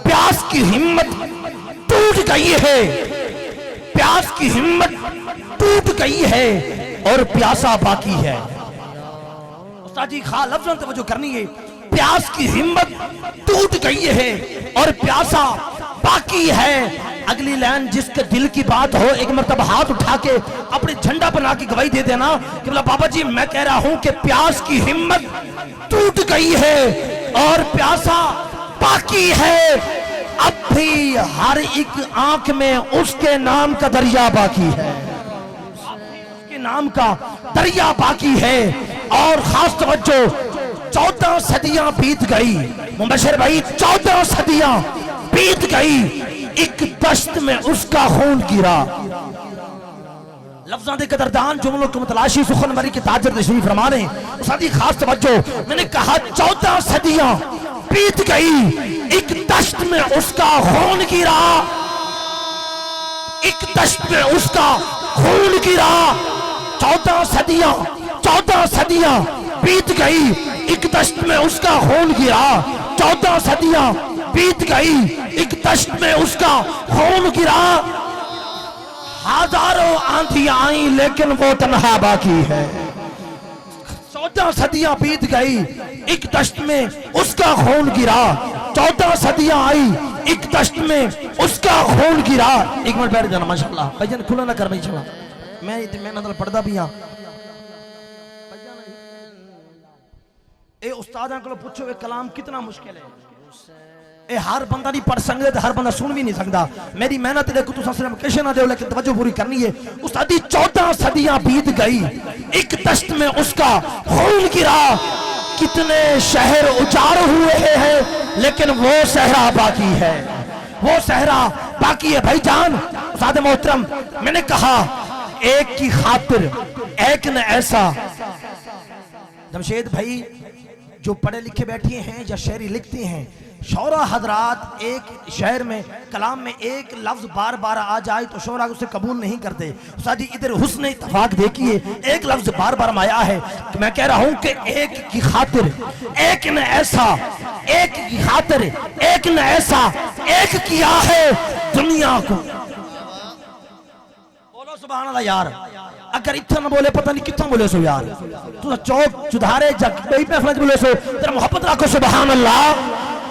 پیاس کی ہمت ٹوٹ گئی ہے، پیاس کی ہمت ٹوٹ گئی ہے اور پیاسا باقی ہے۔ استاد جی خواہ لفظوں سے توجہ کرنی ہے، پیاس کی ہمت ٹوٹ گئی ہے اور پیاسا باقی ہے۔ اگلی لائن جس کے دل کی بات ہو ایک مرتبہ ہاتھ اٹھا کے اپنے جھنڈا بنا کے گواہی دے دینا کہ بابا جی میں کہہ رہا ہوں کہ پیاس کی ہمت ٹوٹ گئی ہے اور پیاسا باقی ہے۔ اب بھی ہر ایک آنکھ میں اس کے نام کا دریا باقی ہے، اس کے نام کا دریا باقی ہے۔ اور خاص توجہ، 14 صدیاں بیت گئی مبشر بھائی، 14 صدیاں بیت گئی، ایک دشت میں اس کا خون گرا۔ لفظاں دے قدردان جملوں کو متلاشی سخن مری کے تاجر تشریف فرما رہے ہیں۔ استاد جی خاص توجہ، میں نے کہا 14 صدیاں بیت گئی، ایک دشت میں اس کا خون گرا، ایک دشت میں اس کا خون گرا۔ 14 صدیاں بیت گئی، ایک دشت میں اس کا خون گرا۔ 14 صدیاں بیت گئی، ایک دشت میں اس کا خون گرا۔ ہزاروں آندھیاں آئیں لیکن وہ تنہا باقی ہے۔ 14 صدیاں بیت گئی، ایک دشت میں اس کا خون گرا۔ 14 صدیاں آئی، ایک دشت میں اس کا خون گرا۔ ایک منٹ بیٹھ جانا ماشاءاللہ بھائی جان، کھلا نہ کر بھائی چلا، میں نظر پڑھدا بھی ہاں۔ اے استاداں کو پوچھو یہ کلام کتنا مشکل ہے، اے ہر بندہ نہیں پڑھ سکتا تے ہر بندہ سن بھی نہیں سکتا۔ میری محنت دیکھو تو صرف کیشن نہ دیو لیکن توجہ پوری کرنی ہے۔ استادی 14 صدیاں بیت گئی، ایک دشت میں اس کا خون گرا۔ کتنے شہر اجاڑ ہوئے ہیں لیکن وہ صحرا باقی ہے، وہ صحرا باقی ہے۔ بھائی جان استاد محترم، میں نے کہا ایک کی خاطر ایک نے ایسا، جمشید بھائی جو پڑھے لکھے بیٹھے ہیں یا شعری لکھتے ہیں، شعراء حضرات ایک شعر میں کلام میں ایک لفظ بار بار آ جائے تو شعراء اسے قبول نہیں کرتے۔ استاد جی ادھر حسن اتفاق دیکھیے، ایک لفظ بار بار آیا ہے کہ میں کہہ رہا ہوں کہ ایک کی خاطر ایک نے ایسا، ایک کی خاطر ایک نے ایسا ایک کیا ہے دنیا کو۔ بولو سبحان اللہ یار، اگر اتنا نہ بولے پتہ نہیں کتنا بولے سو یار، تو چوک چدھارے جگ بھئی پہ فلنج بولے سو، تیرا محبت رکھو سبحان اللہ۔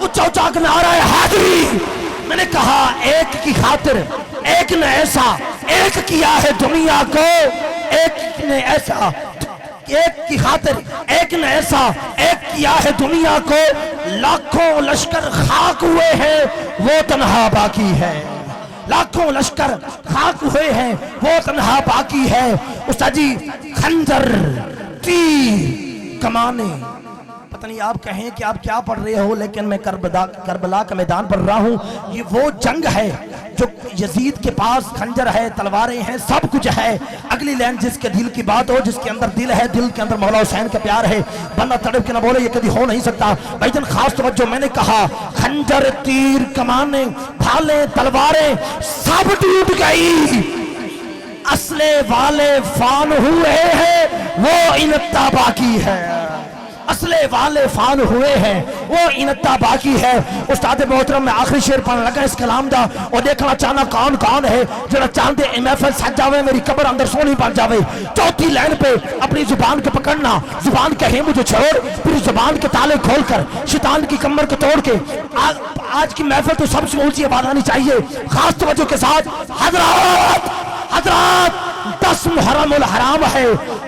اچھا اچھا کہ نعرہ حاضری، میں نے کہا ایک کی خاطر ایک نے ایسا ایک کیا ہے دنیا کو، ایک نے ایسا ایک کی خاطر ایک نے ایسا ایک کیا ہے دنیا کو۔ لاکھوں لشکر خاک ہوئے ہیں وہ تنہا باقی ہے، لاکھوں لشکر خاک ہوئے ہیں وہ تنہا باقی ہے۔ استاد جی خنجر تیر کمانے، پتہ نہیں آپ کہیں کہ آپ کیا پڑھ رہے ہو لیکن میں کربلا کا میدان پڑھ رہا ہوں۔ یہ وہ جنگ ہے جو یزید کے پاس خنجر ہے، تلواریں ہیں، سب کچھ ہے۔ اگلی لائن جس کے دل کی بات ہو، جس کے اندر دل ہے، دل کے اندر مولا حسین کا پیار ہے، بندہ تڑپ کے نہ بولے یہ کبھی ہو نہیں سکتا۔ بھائی جان خاص توجہ، میں نے کہا خنجر تیر کمانے بھالیں تلواریں سب ٹوٹ گئی، اسلحے والے فان ہوئے ہیں وہ انتا باقی ہے، اسلحے والے فان ہوئے ہیں وہ انتا باقی ہے۔ استاد محترم میں آخری شعر پڑھنے لگا اس کلام دا، اور دیکھنا چاہنا کون کون ہے جڑا چاندے محفل سج جاوے میری قبر اندر سونی بن جاوے۔ چوتھی لائن پہ اپنی زبان کو پکڑنا، زبان کہے مجھے چھوڑ، پھر زبان کے تالے کھول کر شیطان کی کمر کو توڑ کے۔ آج کی محفل تو سب سے اونچی آواز آنی چاہیے خاص توجہ کے ساتھ۔ حضرات 10 محرم الحرام ہے،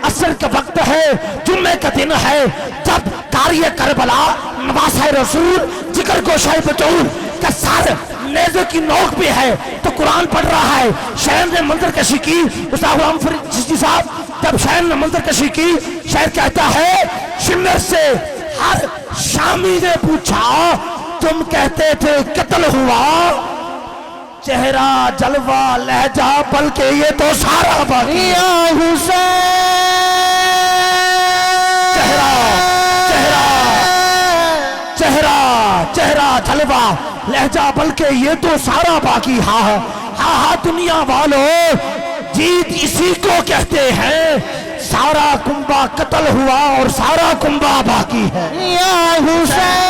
عصر کا وقت ہے، جمعے کا دن ہے، جب قاری کربلا نواسہ رسول جگر گوشہ بطول کا سر نیزے کی نوک پہ ہے تو قرآن پڑھ رہا ہے۔ شہر نے منظر کشی کی، استاد غلام فرید چشتی صاحب جب شہر نے منظر کشی کی، شہر کہتا ہے شمر سے ہر شامی نے پوچھا تم کہتے تھے قتل ہوا، چہرہ جلوہ لہجہ بلکہ یہ تو سارا باقی حسین، چہرہ جلوہ لہجہ بلکہ یہ تو سارا باقی۔ ہاں ہاں دنیا والوں جیت اسی کو کہتے ہیں، سارا کنبہ قتل ہوا اور سارا کنبہ باقی ہے۔ یا حسین